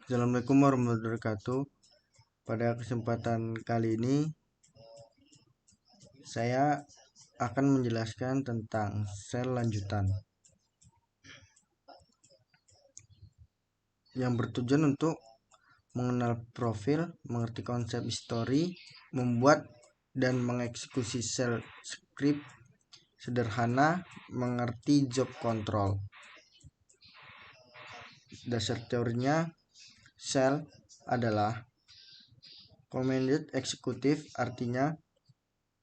Assalamualaikum warahmatullahi wabarakatuh. Pada kesempatan kali ini saya akan menjelaskan tentang sel lanjutan yang bertujuan untuk mengenal profil, mengerti konsep histori, membuat dan mengeksekusi sel script sederhana, mengerti job control. Dasar teorinya, sel adalah commanded executive, artinya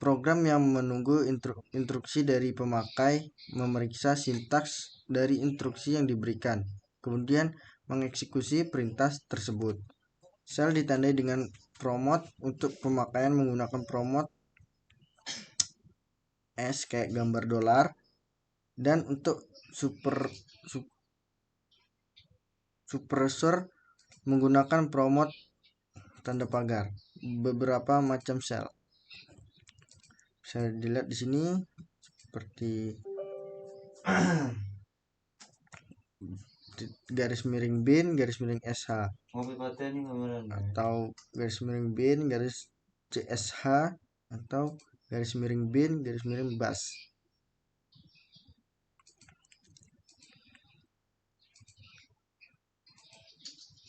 program yang menunggu instruksi dari pemakai, memeriksa sintaks dari instruksi yang diberikan, kemudian mengeksekusi perintah tersebut. Sel ditandai dengan promote untuk pemakaian menggunakan promote S kayak gambar dolar, dan untuk suppressor menggunakan promote tanda pagar. Beberapa macam sel bisa dilihat di sini seperti garis miring bin, garis miring SH, atau garis miring bin, garis CSH, atau garis miring bin, garis miring bas.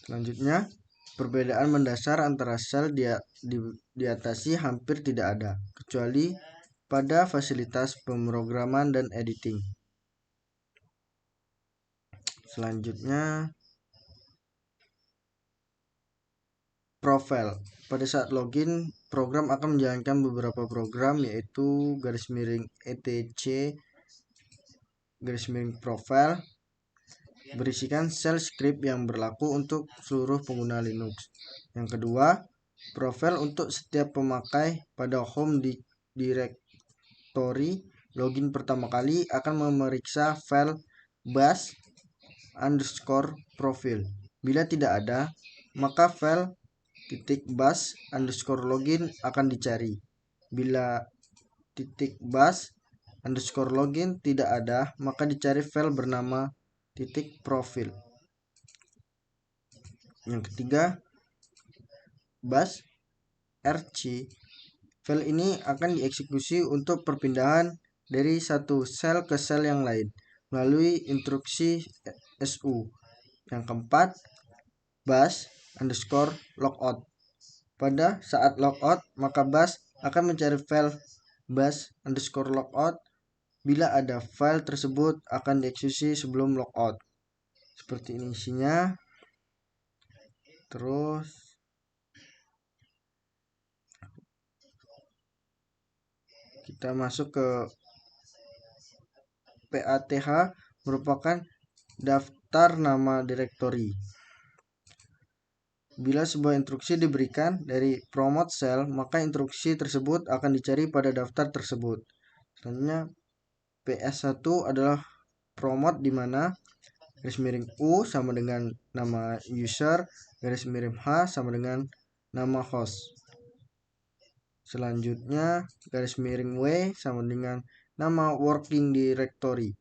Selanjutnya, perbedaan mendasar antara sel diatasi hampir tidak ada, kecuali pada fasilitas pemrograman dan editing. Selanjutnya, profil. Pada saat login, program akan menjalankan beberapa program, yaitu garis miring etc garis miring profile, berisikan shell script yang berlaku untuk seluruh pengguna Linux. Yang kedua, profil untuk setiap pemakai pada home directory login pertama kali akan memeriksa file bas_profil. Bila tidak ada, maka file .bas_login akan dicari. Bila .bas_login tidak ada, maka dicari file bernama .profil. Yang ketiga, bas_rc. File ini akan dieksekusi untuk perpindahan dari satu sel ke sel yang lain melalui instruksi su. Yang keempat, bas_logout. Pada saat logout, maka bas akan mencari file bas_logout. Bila ada file tersebut akan dieksekusi sebelum logout. Seperti ini isinya. Terus kita masuk ke PATH, merupakan daftar nama direktori. Bila sebuah instruksi diberikan dari promote cell, maka instruksi tersebut akan dicari pada daftar tersebut. Selanjutnya, PS1 adalah promote di mana garis miring U sama dengan nama user, garis miring H sama dengan nama host. Selanjutnya, garis miring W sama dengan nama working directory.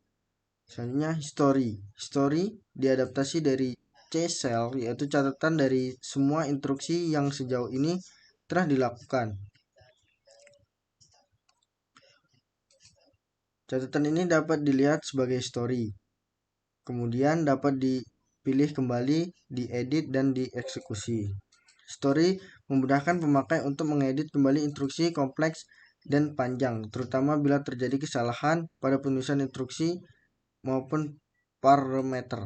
Selanjutnya, history diadaptasi dari C-cell, yaitu catatan dari semua instruksi yang sejauh ini telah dilakukan. Catatan ini dapat dilihat sebagai history. Kemudian dapat dipilih kembali, diedit, dan dieksekusi. History memudahkan pemakai untuk mengedit kembali instruksi kompleks dan panjang, terutama bila terjadi kesalahan pada penulisan instruksi maupun parameter.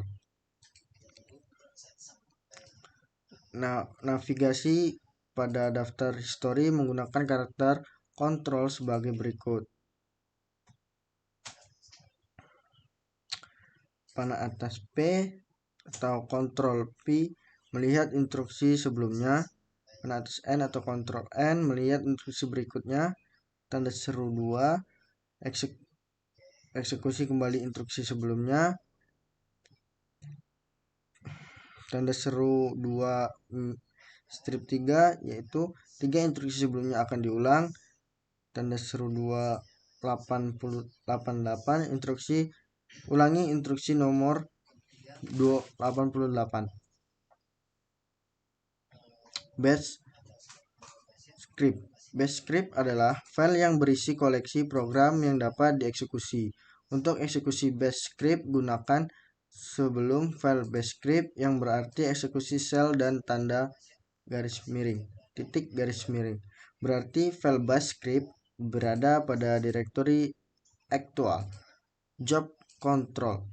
Navigasi pada daftar history menggunakan karakter kontrol sebagai berikut. Panah atas P atau kontrol P melihat instruksi sebelumnya. Panah atas N atau kontrol N melihat instruksi berikutnya. Tanda seru 2 eksekusi kembali instruksi sebelumnya. Tanda seru 2 strip 3 yaitu 3 instruksi sebelumnya akan diulang. Tanda seru 288 instruksi ulangi instruksi nomor 288. Bash script. Bash script adalah file yang berisi koleksi program yang dapat dieksekusi. Untuk eksekusi bash script, gunakan sebelum file bash script yang berarti eksekusi sel dan tanda garis miring, titik garis miring. Berarti file bash script berada pada direktori aktual. Job control.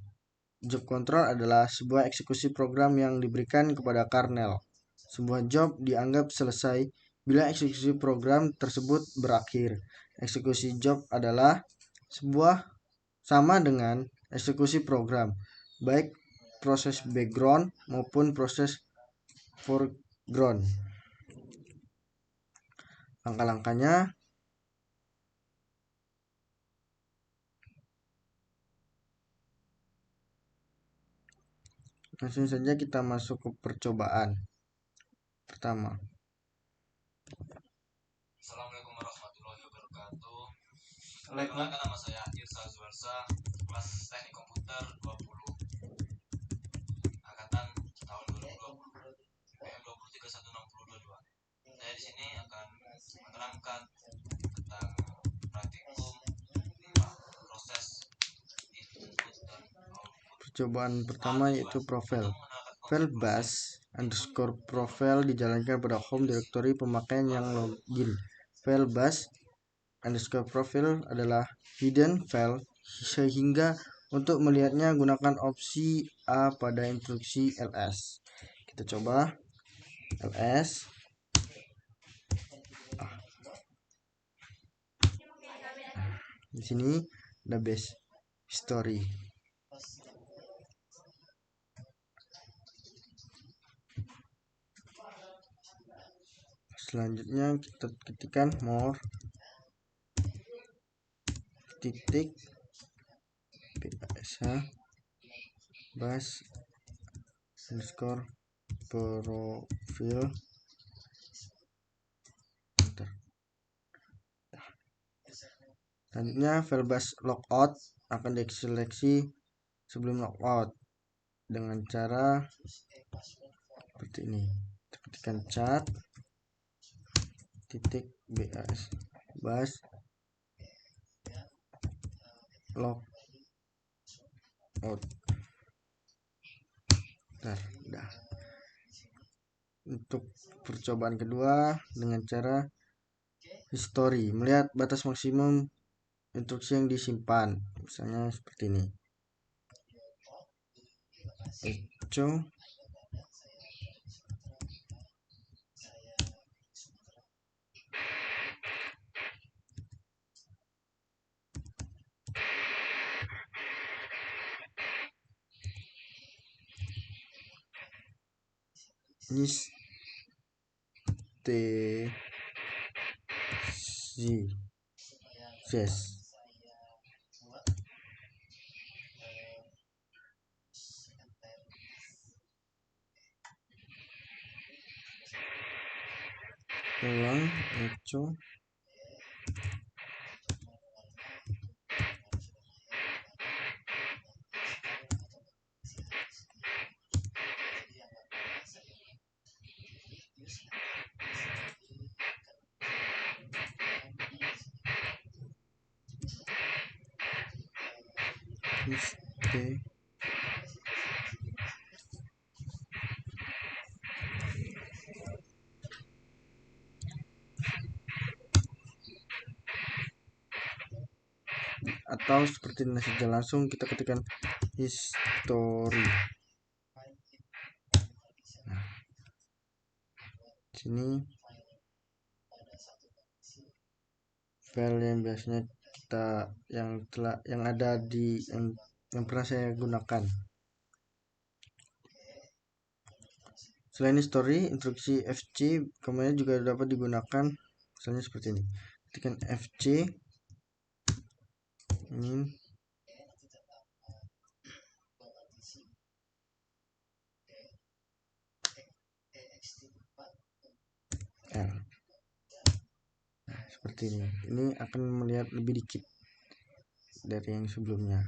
Job control adalah sebuah eksekusi program yang diberikan kepada kernel. Sebuah job dianggap selesai bila eksekusi program tersebut berakhir. Eksekusi job adalah sebuah sama dengan eksekusi program, baik proses background maupun proses foreground. Langkah-langkahnya: langsung saja kita masuk ke percobaan pertama. Assalamualaikum warahmatullahi wabarakatuh. Perkenalkan, nama saya Irsa Zuarsa, kelas Teknik Komputer 20 angkatan tahun 2020 PM 2316022. Saya di sini akan menerangkan tentang praktikum proses input dan output. Percobaan pertama yaitu profile. File bash underscore profile dijalankan pada home directory pemakaian yang login. File bash underscore profile adalah hidden file, sehingga untuk melihatnya gunakan opsi A pada instruksi ls. Kita coba ls. Di sini ada base history. Selanjutnya kita ketikkan more titik bash underscore profile. Selanjutnya file bash logout akan diseleksi sebelum logout dengan cara seperti ini. Kita ketikkan cat titik bash logout. Dah. Untuk percobaan kedua dengan cara history, melihat batas maksimum instruksi yang disimpan, misalnya seperti ini. Echo is the yes. Ulang echo is the atau seperti ini saja, langsung kita ketikkan history. Nah, sini file yang biasanya kita yang ada di yang pernah saya gunakan. Selain history, instruksi fc kemudian juga dapat digunakan, misalnya seperti ini. Ketikkan fc ini L. Nah, seperti ini. Ini akan melihat lebih dikit dari yang sebelumnya.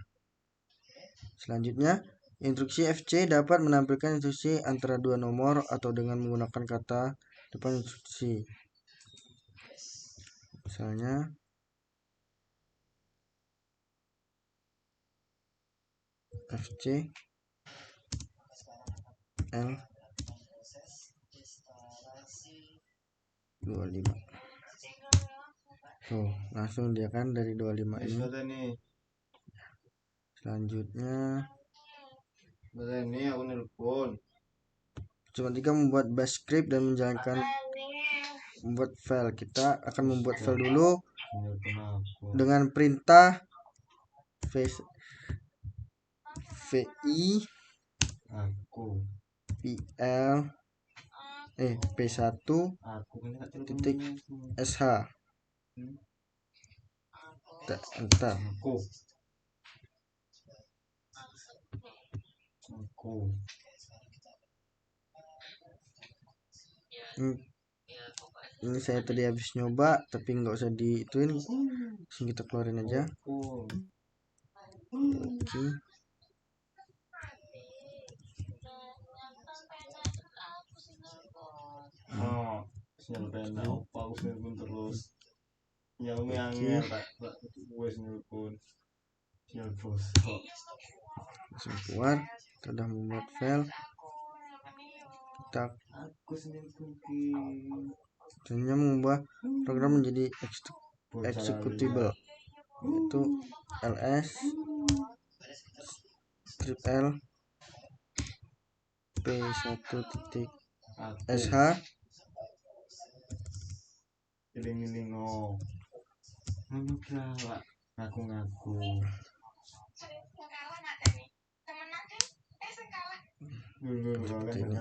Selanjutnya, instruksi fc dapat menampilkan instruksi antara dua nomor atau dengan menggunakan kata depan instruksi. Misalnya FC L 25. Tuh, langsung dia kan dari 25 ini. Selanjutnya ini aku nelpon. cuma 3 membuat bash script dan menjalankan membuat file. Kita akan membuat file dulu dengan perintah vi p1 titik sh. Enter. Ini saya tadi habis nyoba tapi nggak usah diituin, langsung kita keluarin aja. Oke. Sinyal pena opa aku nelpon terus. Sinyal gue nelpon. Sinyal bos. Langsung keluar. Kita sudah membuat file. Kita sebenarnya mengubah program menjadi executable, yaitu ls strip l p1.sh Iling-iling ngaku-ngaku. Seperti ini.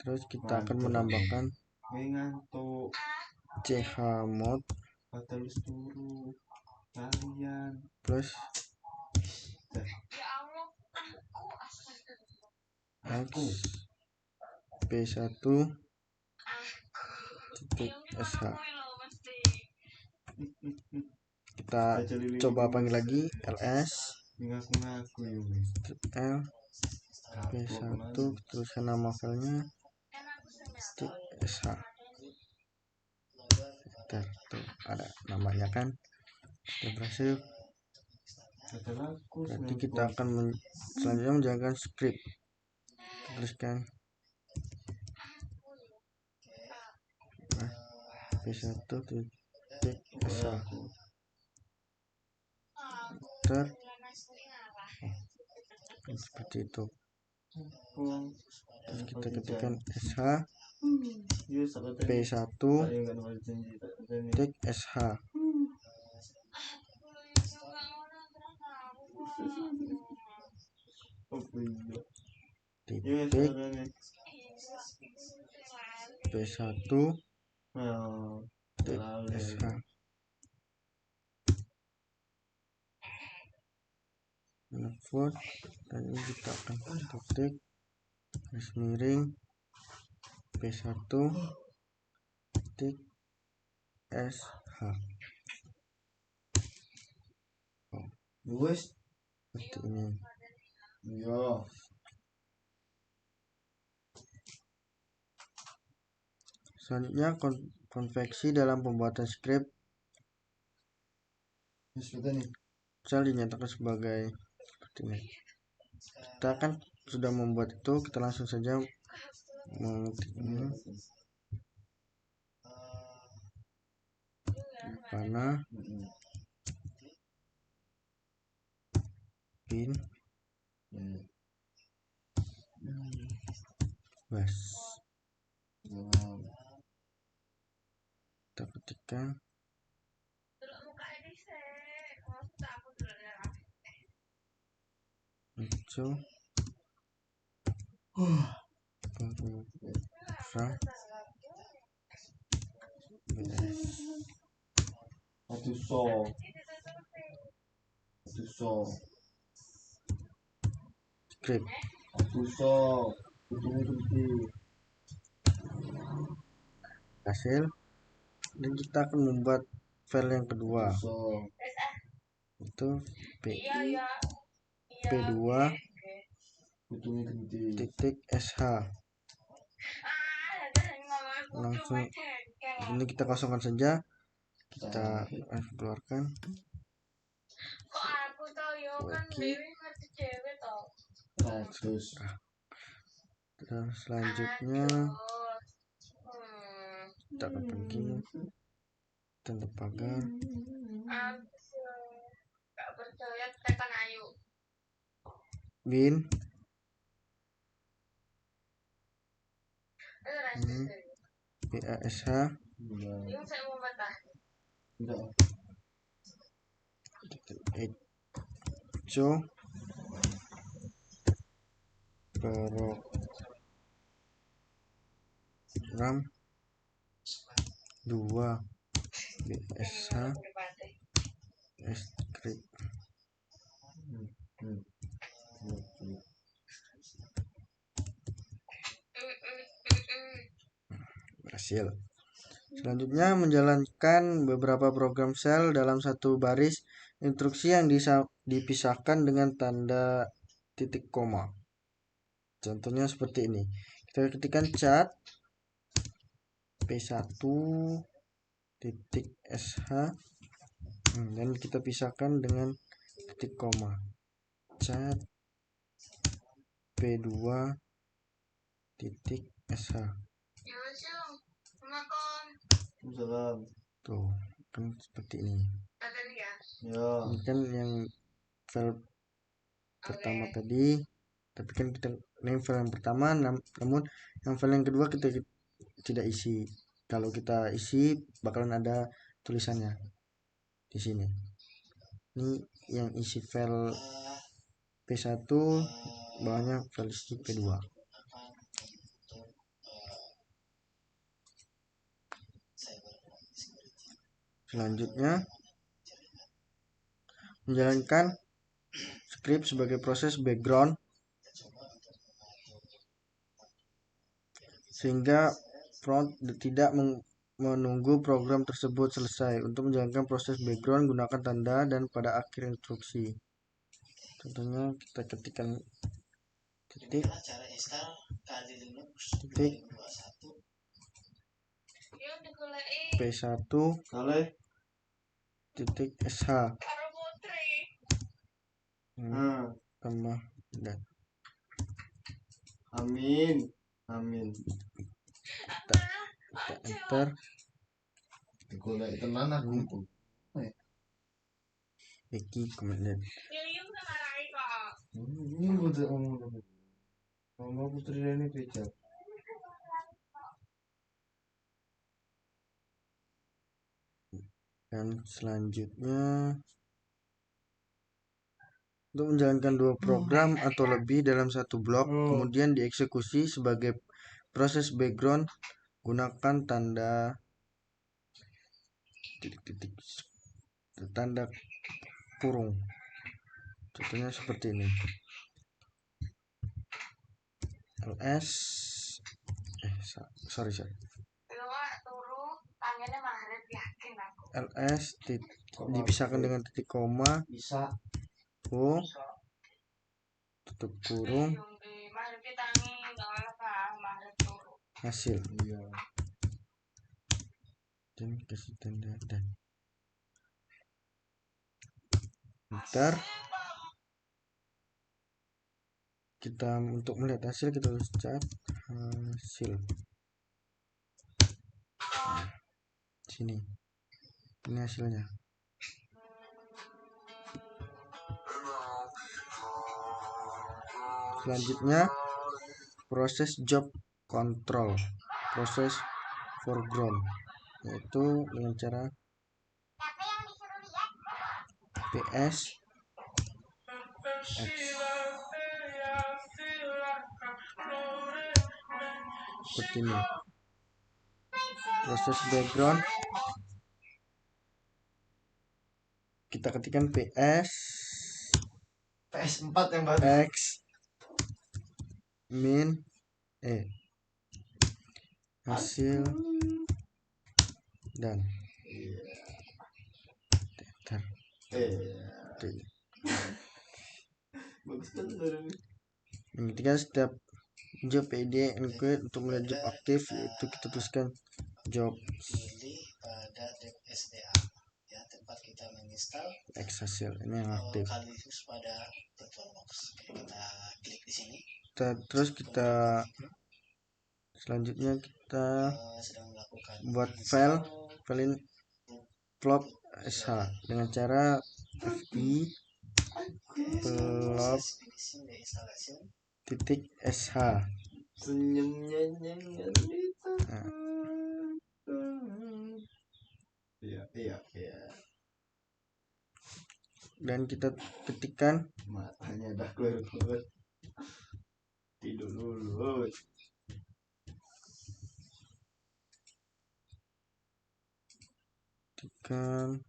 Terus kita akan menambahkan chmod plus x p1.sh. Kita coba panggil lagi ls l p1, tuliskan nama filenya .sh. Tuh ada namanya kan, sudah berhasil. Berarti kita akan selanjutnya menjalankan script. Tuliskan p1.sh. Seperti itu. Terus kita ketikkan sh p1.sh. Titik p1.sh. Import, dan ini kita akan ketik garis miring p1.sh. Seperti ini. Selanjutnya konveksi dalam pembuatan script. Misal dinyatakan sebagai seperti ini. Kita kan sudah membuat itu, kita langsung saja mengetik ini. Panah pin bash. Kita ketikkan hijau script. Hasil, dan kita akan membuat file yang kedua, itu p2.sh. langsung ini kita kosongkan saja, kita keluarkan lagi. Terus Dan selanjutnya kita akan pergi tanda pagar win PASH echo program 2 BSH script. Berhasil. Selanjutnya menjalankan beberapa program shell dalam satu baris instruksi yang dipisahkan dengan tanda titik koma. Contohnya seperti ini. Kita ketikkan cat P1 titik SH dan kita pisahkan dengan titik koma. Cat P2 titik SH. Tuh, kan seperti ini. Ini kan yang file pertama tadi, tapi kan kita ini file yang pertama, namun yang file yang kedua kita tidak isi. Kalau kita isi bakalan ada tulisannya di sini. Ini yang isi file P1, bawahnya file isi P2. Selanjutnya menjalankan script sebagai proses background sehingga front tidak menunggu program tersebut selesai. Untuk menjalankan proses background, gunakan tanda dan pada akhir instruksi. Contohnya kita ketikkan titik P1 titik SH tambah dan amin kita enter golek tenan aku iki kemudian ini udah ngomong putri ini pecah. Dan selanjutnya untuk menjalankan dua program atau lebih dalam satu blok kemudian dieksekusi sebagai proses background, gunakan tanda titik-titik tanda kurung. Contohnya seperti ini. ls ls dipisahkan dengan titik koma Bisa O tutup kurung hasil. Dan kasih tanda dan ntar kita untuk melihat hasil kita harus cat hasil. Nah, sini ini hasilnya. Selanjutnya proses job control, proses foreground, yaitu dengan cara PS X seperti ini. Proses background kita ketikkan PS4 yang baru X min hasil dan enter. bagus kan dari Ketika setiap job id include untuk melihat job aktif yaitu kita tuliskan job pilih pada tab SDA ya, tempat kita menginstal Exasel ini yang aktif. Kalisus pada VirtualBox. Oke, kita klik di sini. Terus kita selanjutnya kita sedang melakukan buat file plop sh dengan cara fi plop titik sh. Senyumnya jangan ditahan. Iya. Dan kita ketikkan Matanya udah keluar. Tidur dulu. ketikkan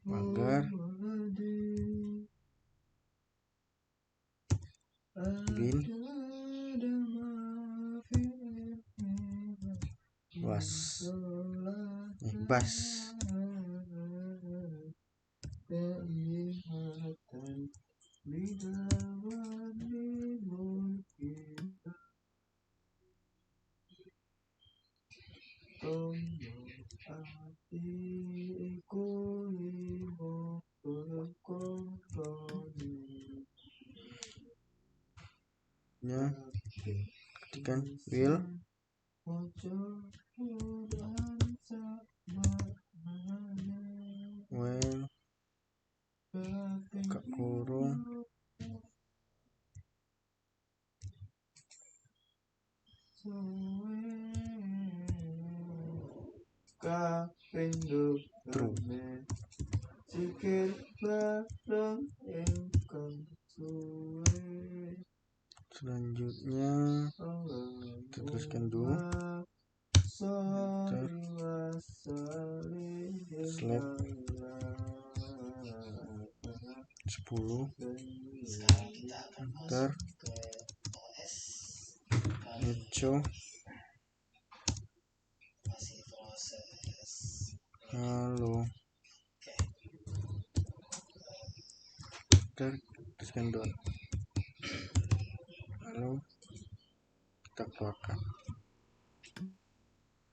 pagar bin bas ya ketikkan will when buka kurung true. Selanjutnya kita tuliskan dulu slab 10 Sekarang kita akan enter masuk ke OS. echo Masih proses. halo Oke. enter tuliskan dot halo kita keluarkan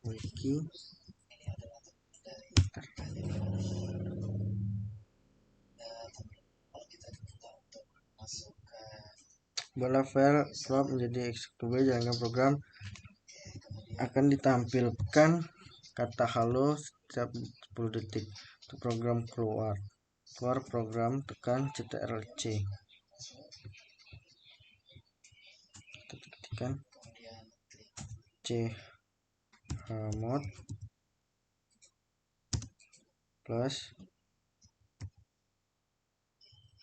wiki Ini adalah dari kita diminta untuk masukkan bola file plop menjadi executable. Jalankan program akan ditampilkan kata halo setiap 10 detik. Untuk program keluar program tekan ctrl-c. Kita ketikkan kemudian klik chmod plus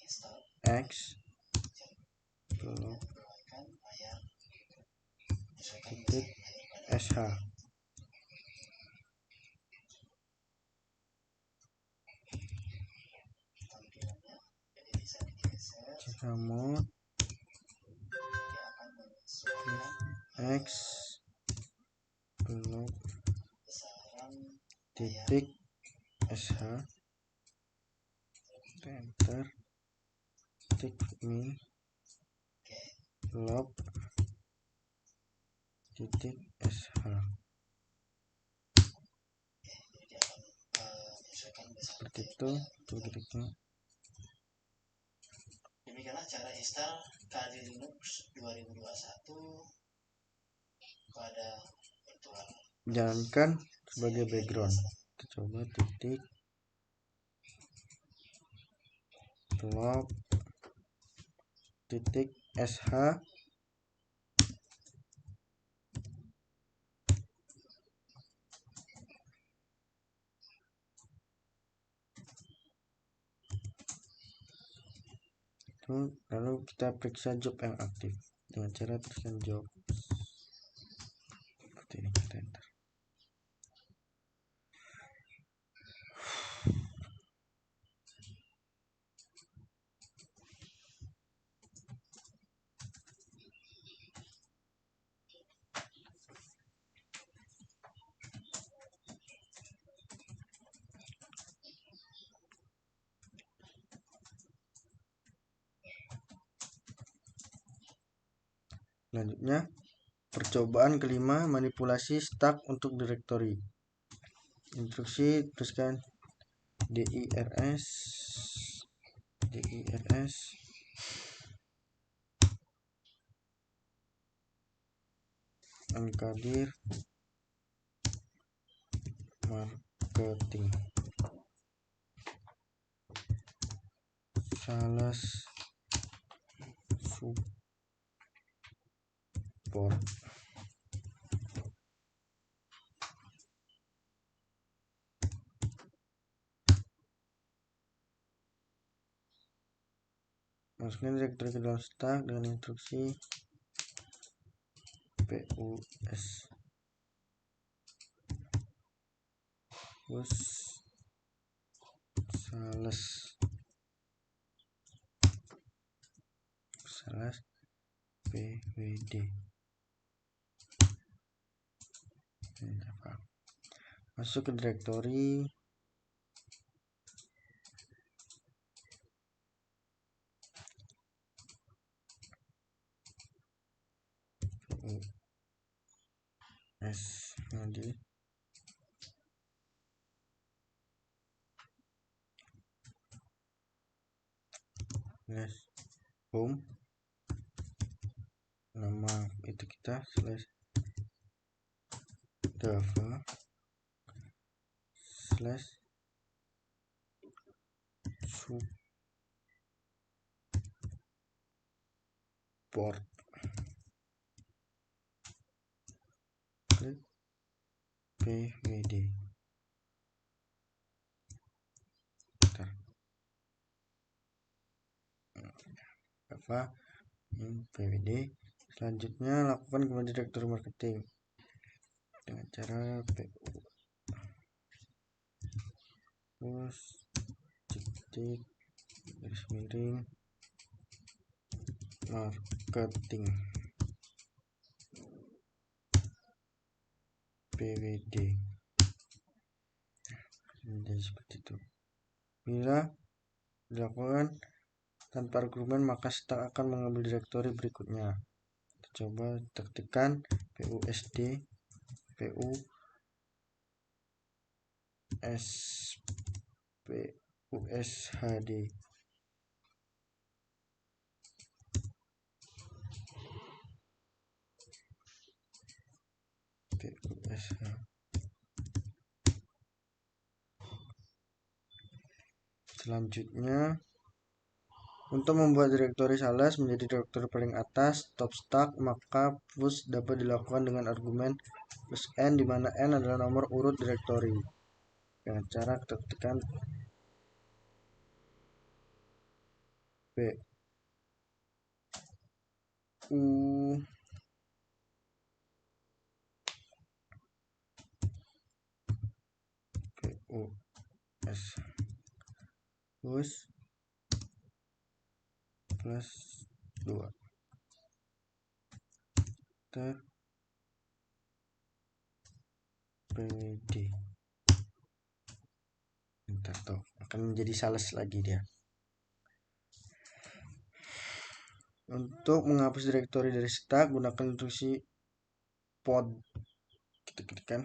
install x plop menyesuaikan layar titik sh. tampilannya, jadi bisa digeser. chmod Dia akan menyesuaikan x plop besaran titik sh enter titik min plop titik sh. jadi dia akan menyesuaikan besaran Seperti itu begitu. Demikianlah cara install Kali Linux 2021 pada virtual. Jalankan sebagai background. Kita coba titik plop titik sh lalu kita periksa job yang aktif dengan cara tuliskan job seperti ini. Kita enter. Selanjutnya percobaan kelima, manipulasi stack untuk directory. Instruksi tuliskan dirs Ankadir marketing sales support. Masukkan directory ke dalam stack dengan instruksi pus sales pwd. Masuk ke directory pus nanti home, nama itu kita /java /support, klik pwd. Java pwd. Selanjutnya lakukan kembali directory marketing dengan cara pus titik garis miring marketing pwd. Jadi seperti itu. Bila dilakukan tanpa argumen, maka stack akan mengambil directory berikutnya. Kita coba tekan pusd pushd push. Selanjutnya, untuk membuat directory sales menjadi directory paling atas top stack, maka push dapat dilakukan dengan argumen +n, di mana n adalah nomor urut directory. Dengan cara tekan push +2 ter pwd. Enter, tuh akan menjadi sales lagi dia. Untuk menghapus directory dari stack, gunakan instruksi pod. Kita klikkan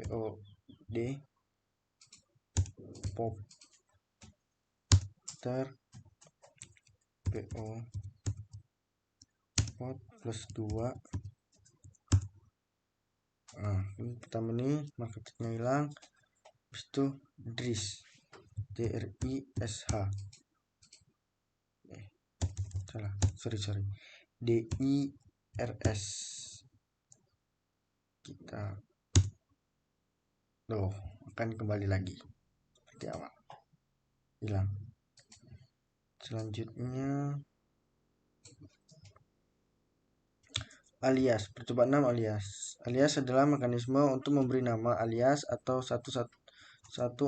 pod pop ter pod +2. Ini pertama nih marketnya hilang, habis itu dris dirs kita akan kembali lagi seperti awal, hilang. Selanjutnya alias, percobaan nama alias. Alias adalah mekanisme untuk memberi nama alias atau satu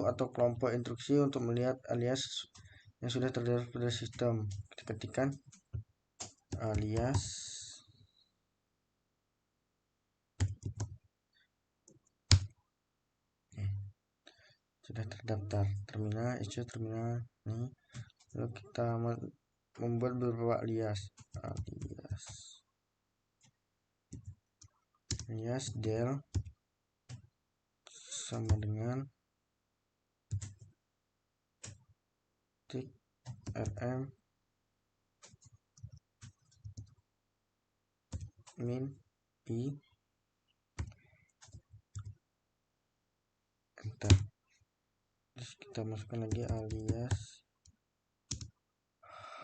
atau kelompok instruksi untuk melihat alias yang sudah terdapat pada sistem. Kita ketikkan alias sudah terdaftar terminal terminal ini. Lalu kita membuat beberapa alias alias del sama dengan rm min i enter. Terus kita masukkan lagi alias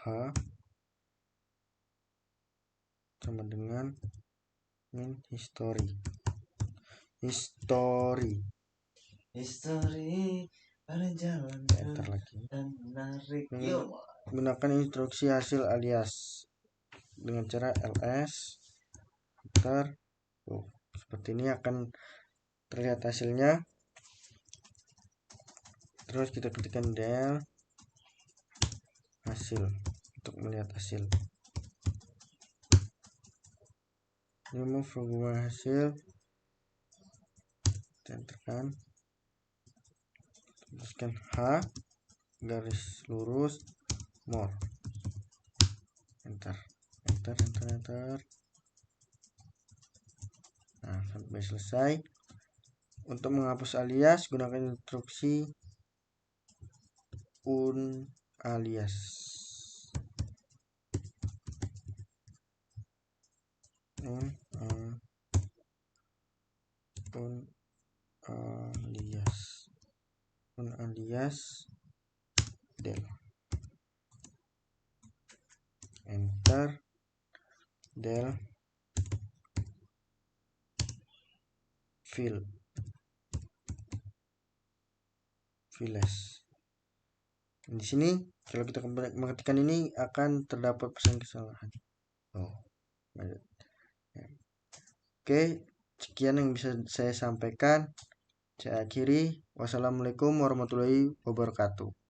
h sama dengan min history berjalan enter lagi. dan menarik. Gunakan instruksi hasil alias dengan cara ls enter. Seperti ini akan terlihat hasilnya. Terus kita ketikkan del hasil untuk melihat hasil. Remove hubungan hasil, enterkan, tuliskan h garis lurus more, enter. Nah, sampai selesai. Untuk menghapus alias gunakan instruksi unalias. Unalias del enter del files. Di sini kalau kita mengetikkan ini akan terdapat pesan kesalahan. Oke, sekian yang bisa saya sampaikan. Saya akhiri. Wassalamualaikum warahmatullahi wabarakatuh.